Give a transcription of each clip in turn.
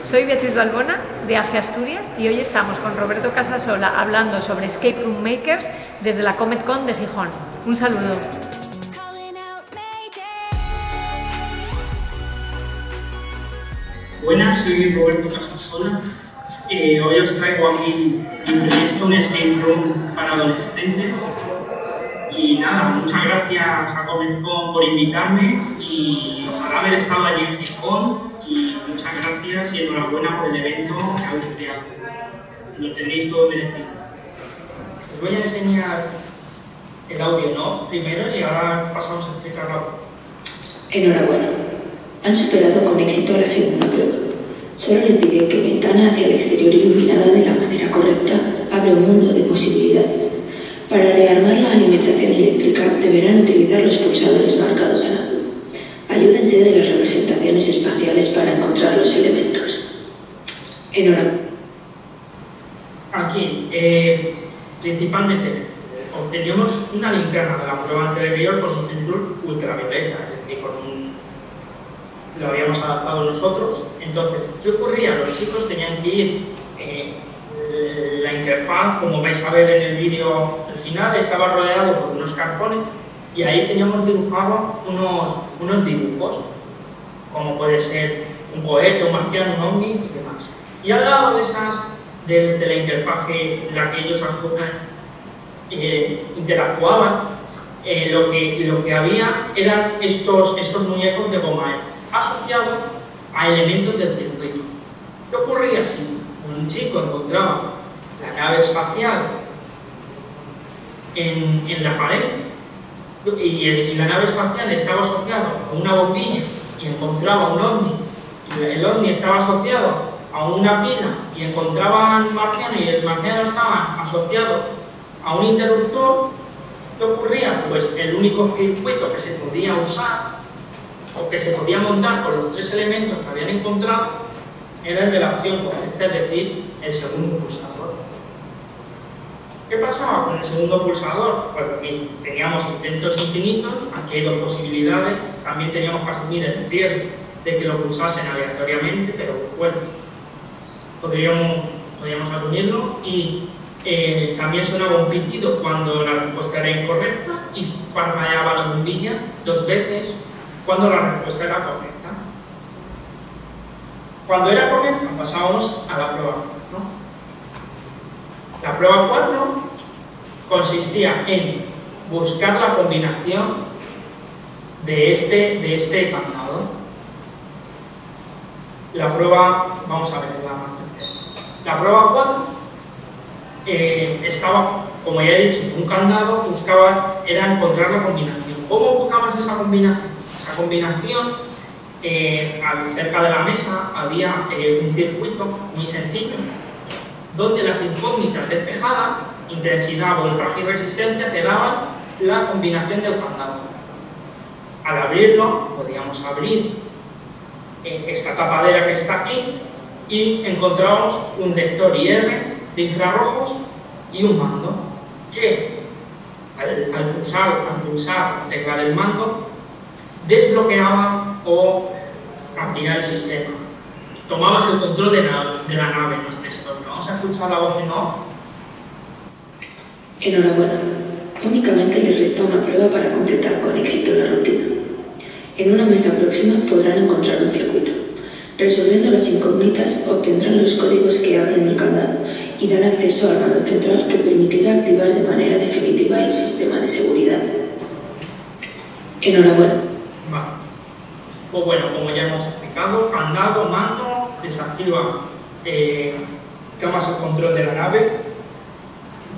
Soy Beatriz Balbona de AGE Asturias y hoy estamos con Roberto Casasola hablando sobre Escape Room Makers desde la Comet-Con de Gijón. Un saludo. Buenas, soy Roberto Casasola. Hoy os traigo aquí un escape room para adolescentes. Y nada, muchas gracias a Comet-Con por invitarme y ojalá haber estado allí en Gijón. Y muchas gracias y enhorabuena por el evento que habéis creado. Lo tenéis todo merecido. Os voy a enseñar el audio, ¿no? Primero y ahora pasamos a explicarlo. Enhorabuena. Han superado con éxito la segunda prueba. Solo les diré que ventana hacia el exterior iluminada de la manera correcta abre un mundo de posibilidades. Para rearmar la alimentación eléctrica deberán utilizar los pulsadores marcados en azul. Ayúdense de las representaciones espaciales para encontrar los elementos. Enhorabuena. Aquí, principalmente, obteníamos una linterna de la prueba anterior con un sensor ultravioleta, es decir, lo habíamos adaptado nosotros. Entonces, ¿qué ocurría? Los chicos tenían que ir, la interfaz, como vais a ver en el vídeo al final, estaba rodeado por unos cartones y ahí teníamos dibujado unos dibujos, como puede ser un cohete, un marciano, un ovni y demás. Y al lado de la interfaz en la que ellos interactuaban, lo que había eran estos muñecos de goma asociados a elementos del circuito. ¿Qué ocurría si un chico encontraba la nave espacial en la pared y la nave espacial estaba asociada a una bombilla y encontraba un ovni y el ovni estaba asociado a una pila y encontraban marciano y el marciano estaba asociado a un interruptor? ¿Qué ocurría? Pues el único circuito que se podía usar o que se podía montar con los tres elementos que habían encontrado era el de la opción correcta, es decir, el segundo pulsador. ¿Qué pasaba con el segundo pulsador? Pues teníamos intentos infinitos, aquí hay dos posibilidades, también teníamos que asumir el riesgo de que lo pulsasen aleatoriamente, pero bueno, podríamos asumirlo y también sonaba un pitido cuando la respuesta era incorrecta y parpadeaba la bombilla dos veces cuando la respuesta era correcta. Cuando era correcta pasábamos a la prueba 4. La prueba 4 consistía en buscar la combinación de este candado. La prueba, vamos a ver la prueba 4 estaba, como ya he dicho, un candado, era encontrar la combinación. ¿Cómo buscabas esa combinación? Esa combinación, cerca de la mesa había un circuito muy sencillo, donde las incógnitas despejadas, intensidad, voltaje y resistencia, te daban la combinación del candado. Al abrirlo, podíamos abrir esta tapadera que está aquí y encontrábamos un lector IR de infrarrojos y un mando que al pulsar la tecla del mando desbloqueaba o abría el sistema. Tomabas el control de la nave en los textos. Vamos a escuchar la voz de no. Enhorabuena. Únicamente les resta una prueba para completar con éxito la rutina. En una mesa próxima podrán encontrar un circuito. Resolviendo las incógnitas obtendrán los códigos que abren el candado y dan acceso al mando central que permitirá activar de manera definitiva el sistema de seguridad. Enhorabuena. Vale. Pues bueno, como ya hemos explicado, candado, mando, desactiva, tomas el control de la nave,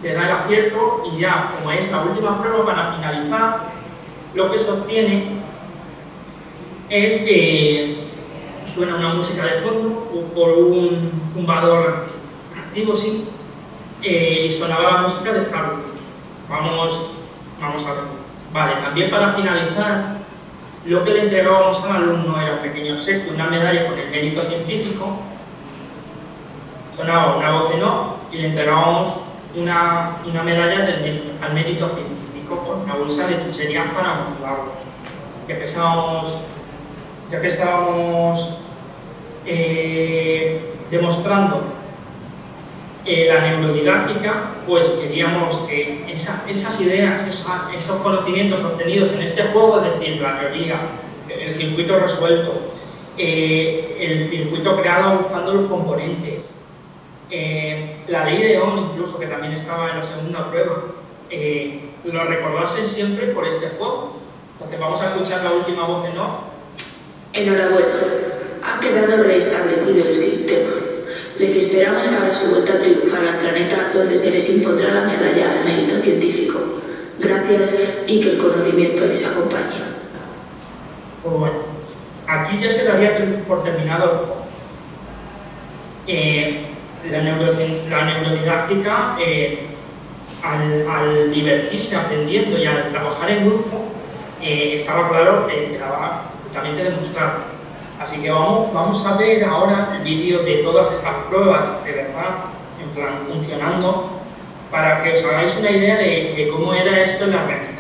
te da el acierto y ya, como es la última prueba para finalizar, lo que se obtiene es que suena una música de fondo por un zumbador activo, sí, y sonaba la música de Star Wars. Vamos a ver. Vale, también para finalizar, lo que le entregábamos al alumno era un pequeño obsequio, una medalla con el mérito científico, sonaba una voz en off y le entregábamos una medalla al mérito científico con una bolsa de chucherías para motivarlo. Ya que estábamos demostrando la neurodidáctica, pues queríamos que esas ideas, esos conocimientos obtenidos en este juego, es decir, la teoría, el circuito resuelto, el circuito creado buscando los componentes, la ley de Ohm incluso, que también estaba en la segunda prueba, lo recordasen siempre por este juego. Entonces vamos a escuchar la última voz en off. Enhorabuena, ha quedado restablecido el sistema. Les esperamos para su vuelta triunfal al planeta, donde se les impondrá la medalla al mérito científico. Gracias y que el conocimiento les acompañe. Pues bueno, aquí ya se daría por terminado el juego. La neurodidáctica, al divertirse aprendiendo y al trabajar en grupo, estaba claro que quedaba totalmente demostrado. Así que vamos a ver ahora el vídeo de todas estas pruebas, de verdad, en plan funcionando, para que os hagáis una idea de cómo era esto en la realidad.